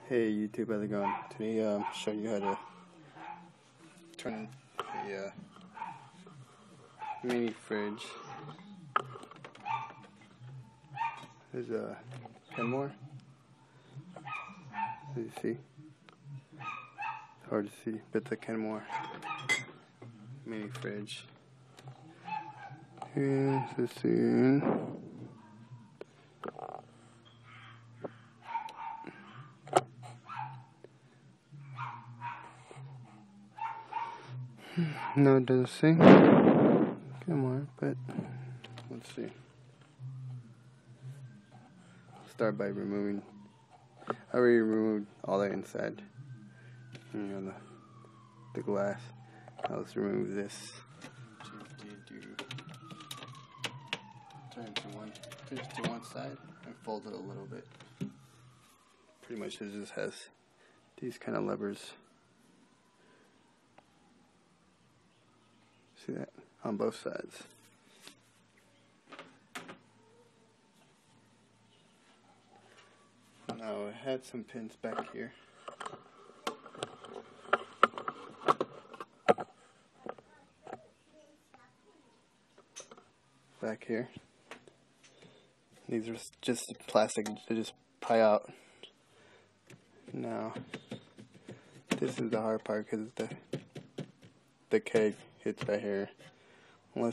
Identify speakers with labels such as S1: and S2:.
S1: Hey YouTube, how's it going? Today I'm showing you how to turn a mini fridge. There's a Kenmore. As you see, it's hard to see, but it's a Kenmore mini fridge. Here's the scene. No, it doesn't say Kenmore, but let's see. Start by removing. I already removed all that inside. You know, the glass. Now let's remove this. Turn it to one side and fold it a little bit. Pretty much it just has these kind of levers. See that? On both sides. Now I had some pins back here. Back here. These are just plastic to just pry out. Now, this is the hard part because the keg hits right here. Unless